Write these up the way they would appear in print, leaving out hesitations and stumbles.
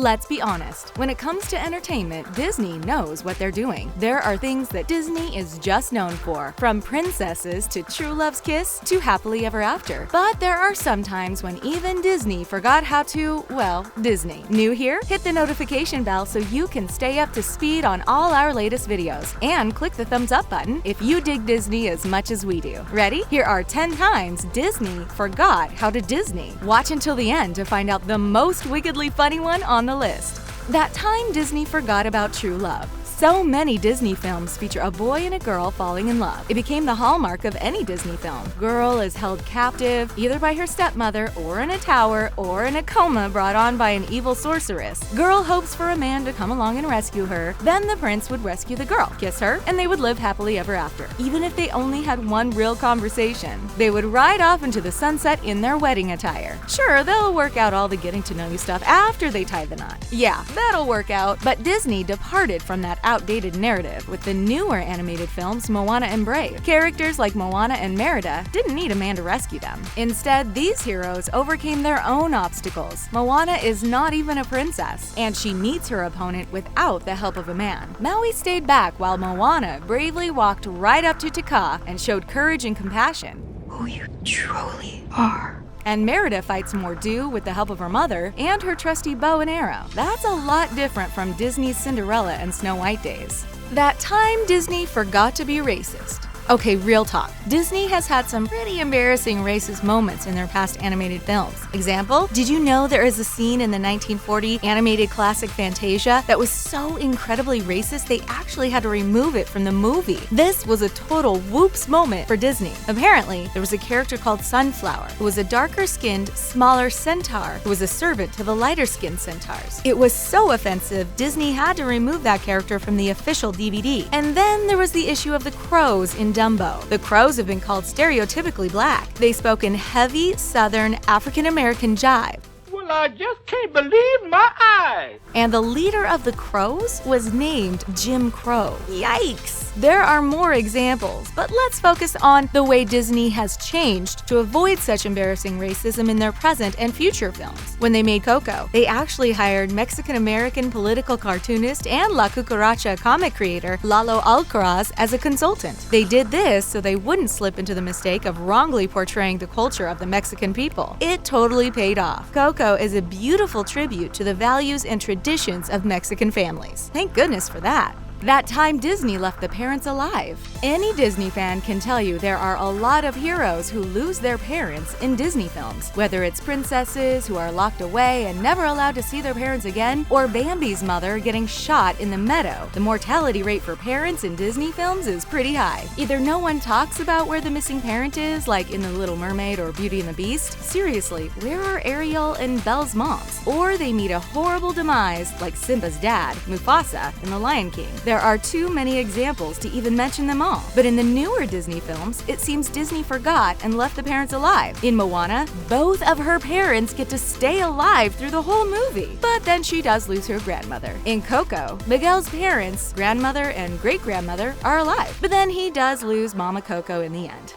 Let's be honest, when it comes to entertainment, Disney knows what they're doing. There are things that Disney is just known for, from princesses to True Love's Kiss to Happily Ever After. But there are some times when even Disney forgot how to, well, Disney. New here? Hit the notification bell so you can stay up to speed on all our latest videos. And click the thumbs up button if you dig Disney as much as we do. Ready? Here are 10 times Disney forgot how to Disney. Watch until the end to find out the most wickedly funny one on the list. That time Disney forgot about true love. So many Disney films feature a boy and a girl falling in love. It became the hallmark of any Disney film. Girl is held captive, either by her stepmother, or in a tower, or in a coma brought on by an evil sorceress. Girl hopes for a man to come along and rescue her. Then the prince would rescue the girl, kiss her, and they would live happily ever after. Even if they only had one real conversation, they would ride off into the sunset in their wedding attire. Sure, they'll work out all the getting to know you stuff after they tie the knot. Yeah, that'll work out. But Disney departed from that outdated narrative with the newer animated films Moana and Brave. Characters like Moana and Merida didn't need a man to rescue them. Instead, these heroes overcame their own obstacles. Moana is not even a princess, and she meets her opponent without the help of a man. Maui stayed back while Moana bravely walked right up to Te Kā and showed courage and compassion. Who you truly are. And Merida fights Mor'du with the help of her mother and her trusty bow and arrow. That's a lot different from Disney's Cinderella and Snow White days. That time Disney forgot to be racist. Okay, real talk. Disney has had some pretty embarrassing racist moments in their past animated films. Example, did you know there is a scene in the 1940 animated classic Fantasia that was so incredibly racist they actually had to remove it from the movie? This was a total whoops moment for Disney. Apparently, there was a character called Sunflower who was a darker-skinned, smaller centaur who was a servant to the lighter-skinned centaurs. It was so offensive, Disney had to remove that character from the official DVD. And then there was the issue of the crows in Dumbo. The crows have been called stereotypically black. They spoke in heavy, Southern, African-American jive. Well, I just can't believe my eyes. And the leader of the crows was named Jim Crow. Yikes! There are more examples, but let's focus on the way Disney has changed to avoid such embarrassing racism in their present and future films. When they made Coco, they actually hired Mexican-American political cartoonist and La Cucaracha comic creator Lalo Alcaraz as a consultant. They did this so they wouldn't slip into the mistake of wrongly portraying the culture of the Mexican people. It totally paid off. Coco is a beautiful tribute to the values and traditions of Mexican families. Thank goodness for that. That time Disney left the parents alive. Any Disney fan can tell you there are a lot of heroes who lose their parents in Disney films, whether it's princesses who are locked away and never allowed to see their parents again, or Bambi's mother getting shot in the meadow. The mortality rate for parents in Disney films is pretty high. Either no one talks about where the missing parent is, like in The Little Mermaid or Beauty and the Beast. Seriously, where are Ariel and Belle's moms? Or they meet a horrible demise, like Simba's dad, Mufasa, in The Lion King. There are too many examples to even mention them all. But in the newer Disney films, it seems Disney forgot and left the parents alive. In Moana, both of her parents get to stay alive through the whole movie. But then she does lose her grandmother. In Coco, Miguel's parents, grandmother and great-grandmother, are alive. But then he does lose Mama Coco in the end.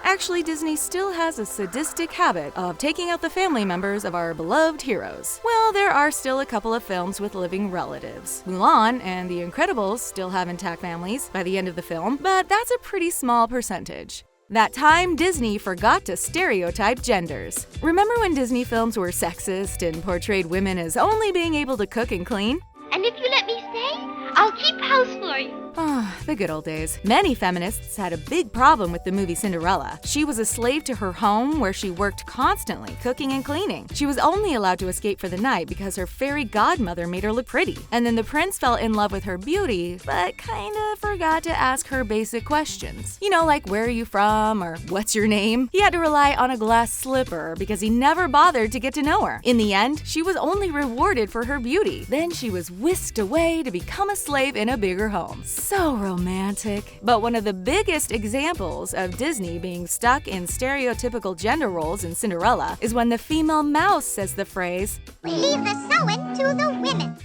Actually Disney still has a sadistic habit of taking out the family members of our beloved heroes. Well, there are still a couple of films with living relatives. Mulan and The Incredibles still have intact families by the end of the film, but that's a pretty small percentage. That time, Disney forgot to stereotype genders. Remember when Disney films were sexist and portrayed women as only being able to cook and clean? And if you let me stay, I'll keep house for you. The good old days. Many feminists had a big problem with the movie Cinderella. She was a slave to her home where she worked constantly, cooking and cleaning. She was only allowed to escape for the night because her fairy godmother made her look pretty. And then the prince fell in love with her beauty, but kinda forgot to ask her basic questions. You know, like where are you from or what's your name? He had to rely on a glass slipper because he never bothered to get to know her. In the end, she was only rewarded for her beauty. Then she was whisked away to become a slave in a bigger home. So romantic. romantic. But one of the biggest examples of Disney being stuck in stereotypical gender roles in Cinderella is when the female mouse says the phrase, "We leave the sewing to the women."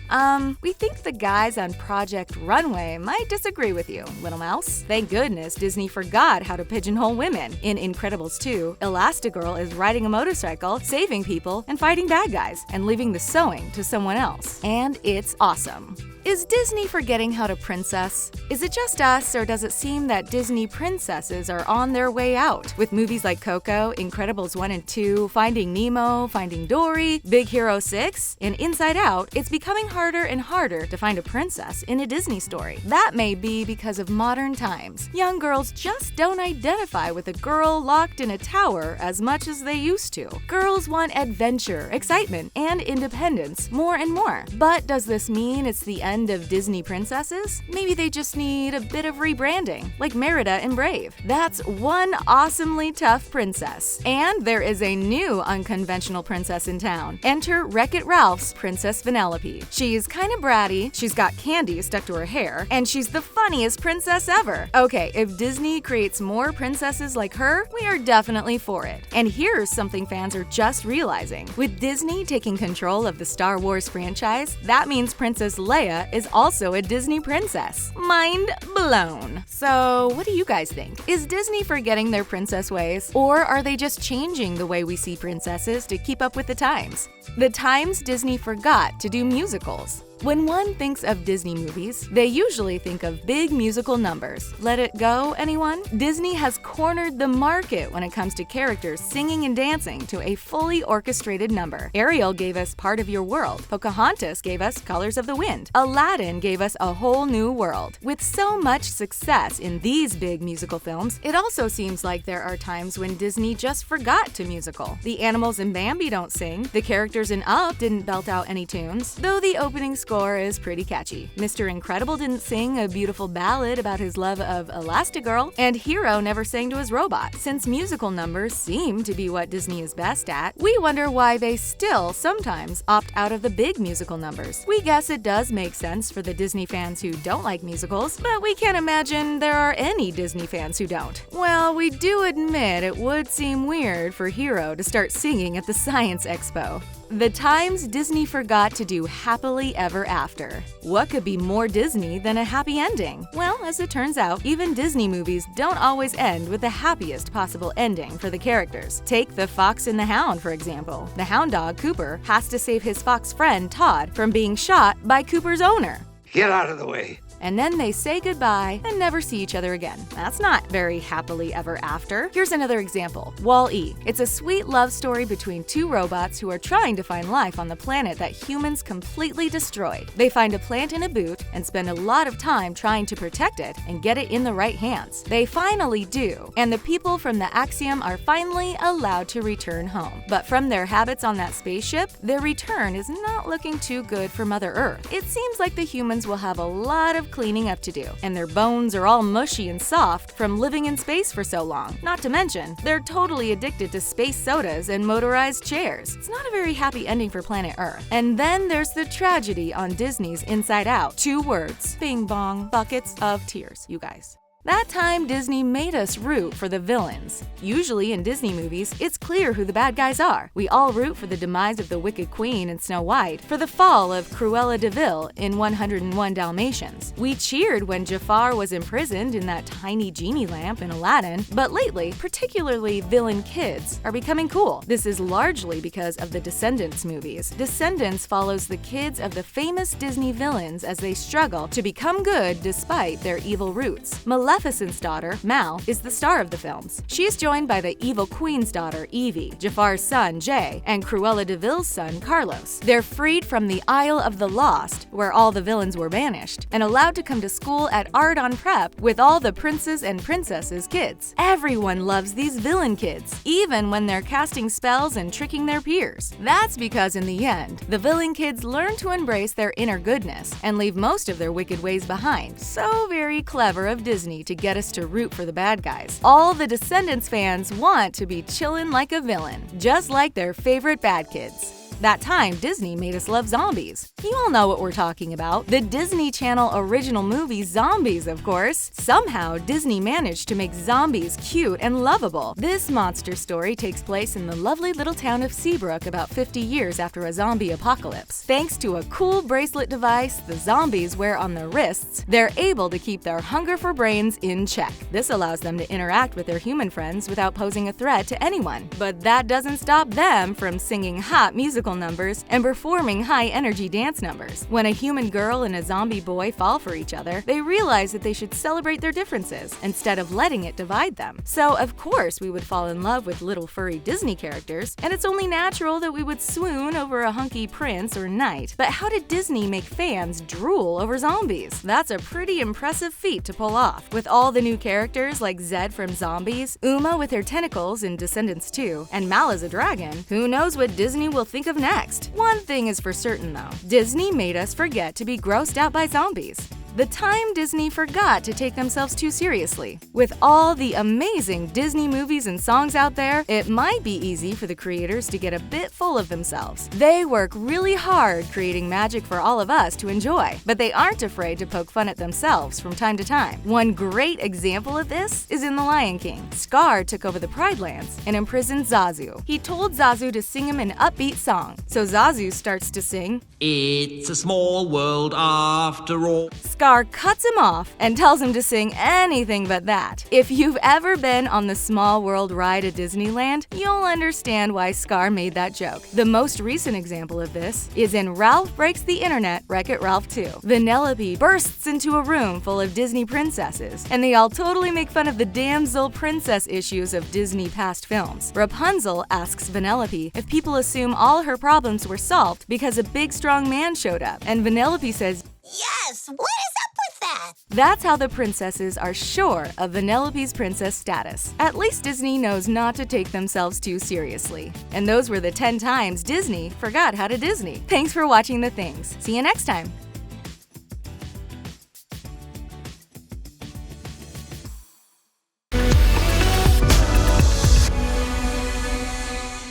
We think the guys on Project Runway might disagree with you, little mouse. Thank goodness Disney forgot how to pigeonhole women. In Incredibles 2, Elastigirl is riding a motorcycle, saving people, and fighting bad guys, and leaving the sewing to someone else. And it's awesome. Is Disney forgetting how to princess? Is it just us, or does it seem that Disney princesses are on their way out? With movies like Coco, Incredibles 1 and 2, Finding Nemo, Finding Dory, Big Hero 6, and Inside Out, it's becoming harder and harder to find a princess in a Disney story. That may be because of modern times. Young girls just don't identify with a girl locked in a tower as much as they used to. Girls want adventure, excitement, and independence more and more. But does this mean it's the end of Disney princesses? Maybe they just need a bit of rebranding, like Merida in Brave. That's one awesomely tough princess. And there is a new unconventional princess in town. Enter Wreck-It Ralph's Princess Vanellope. She's kinda bratty, she's got candy stuck to her hair, and she's the funniest princess ever. Okay, if Disney creates more princesses like her, we are definitely for it. And here's something fans are just realizing. With Disney taking control of the Star Wars franchise, that means Princess Leia is also a Disney princess. Mind blown. So, what do you guys think? Is Disney forgetting their princess ways? Or are they just changing the way we see princesses to keep up with the times? The times Disney forgot to do musicals. When one thinks of Disney movies, they usually think of big musical numbers. Let it go, anyone? Disney has cornered the market when it comes to characters singing and dancing to a fully orchestrated number. Ariel gave us Part of Your World. Pocahontas gave us Colors of the Wind. Aladdin gave us A Whole New World. With so much success in these big musical films, it also seems like there are times when Disney just forgot to musical. The animals in Bambi don't sing. The characters in Up didn't belt out any tunes, though the opening score is pretty catchy. Mr. Incredible didn't sing a beautiful ballad about his love of Elastigirl, and Hero never sang to his robot. Since musical numbers seem to be what Disney is best at, we wonder why they still sometimes opt out of the big musical numbers. We guess it does make sense for the Disney fans who don't like musicals, but we can't imagine there are any Disney fans who don't. Well, we do admit it would seem weird for Hero to start singing at the Science Expo. The times Disney forgot to do Happily Ever After. What could be more Disney than a happy ending? Well, as it turns out, even Disney movies don't always end with the happiest possible ending for the characters. Take The Fox and the Hound, for example. The hound dog, Cooper, has to save his fox friend, Todd, from being shot by Cooper's owner. Get out of the way. And then they say goodbye and never see each other again. That's not very happily ever after. Here's another example. Wall-E. It's a sweet love story between two robots who are trying to find life on the planet that humans completely destroyed. They find a plant in a boot and spend a lot of time trying to protect it and get it in the right hands. They finally do, and the people from the Axiom are finally allowed to return home. But from their habits on that spaceship, their return is not looking too good for Mother Earth. It seems like the humans will have a lot of cleaning up to do, and their bones are all mushy and soft from living in space for so long. Not to mention, they're totally addicted to space sodas and motorized chairs. It's not a very happy ending for planet Earth. And then there's the tragedy on Disney's Inside Out. 2 words. Bing bong. Buckets of tears, you guys. That time, Disney made us root for the villains. Usually in Disney movies, it's clear who the bad guys are. We all root for the demise of the Wicked Queen in Snow White, for the fall of Cruella de Vil in 101 Dalmatians. We cheered when Jafar was imprisoned in that tiny genie lamp in Aladdin, but lately, particularly villain kids are becoming cool. This is largely because of the Descendants movies. Descendants follows the kids of the famous Disney villains as they struggle to become good despite their evil roots. Maleficent's daughter, Mal, is the star of the films. She is joined by the evil queen's daughter, Evie, Jafar's son, Jay, and Cruella de Vil's son, Carlos. They're freed from the Isle of the Lost, where all the villains were banished, and allowed to come to school at Ardon Prep with all the princes and princesses' kids. Everyone loves these villain kids, even when they're casting spells and tricking their peers. That's because in the end, the villain kids learn to embrace their inner goodness and leave most of their wicked ways behind. So very clever of Disney to get us to root for the bad guys. All the Descendants fans want to be chillin' like a villain, just like their favorite bad kids. That time, Disney made us love zombies. You all know what we're talking about. The Disney Channel original movie Zombies, of course. Somehow, Disney managed to make zombies cute and lovable. This monster story takes place in the lovely little town of Seabrook about 50 years after a zombie apocalypse. Thanks to a cool bracelet device the zombies wear on their wrists, they're able to keep their hunger for brains in check. This allows them to interact with their human friends without posing a threat to anyone. But that doesn't stop them from singing hot musical numbers and performing high-energy dance numbers. When a human girl and a zombie boy fall for each other, they realize that they should celebrate their differences instead of letting it divide them. So, of course, we would fall in love with little furry Disney characters, and it's only natural that we would swoon over a hunky prince or knight. But how did Disney make fans drool over zombies? That's a pretty impressive feat to pull off. With all the new characters like Zed from Zombies, Uma with her tentacles in Descendants 2, and Mal as a dragon, who knows what Disney will think of next? One thing is for certain though, Disney made us forget to be grossed out by zombies. The time Disney forgot to take themselves too seriously. With all the amazing Disney movies and songs out there, it might be easy for the creators to get a bit full of themselves. They work really hard creating magic for all of us to enjoy, but they aren't afraid to poke fun at themselves from time to time. One great example of this is in The Lion King. Scar took over the Pride Lands and imprisoned Zazu. He told Zazu to sing him an upbeat song, so Zazu starts to sing, "It's a small world after all." Scar cuts him off and tells him to sing anything but that. If you've ever been on the Small World ride at Disneyland, you'll understand why Scar made that joke. The most recent example of this is in Ralph Breaks the Internet, Wreck-It Ralph 2. Vanellope bursts into a room full of Disney princesses, and they all totally make fun of the damsel princess issues of Disney past films. Rapunzel asks Vanellope if people assume all her problems were solved because a big strong man showed up, and Vanellope says, "Yes, what is up with that?" That's how the princesses are sure of Vanellope's princess status. At least Disney knows not to take themselves too seriously. And those were the 10 times Disney forgot how to Disney. Thanks for watching The Things. See you next time.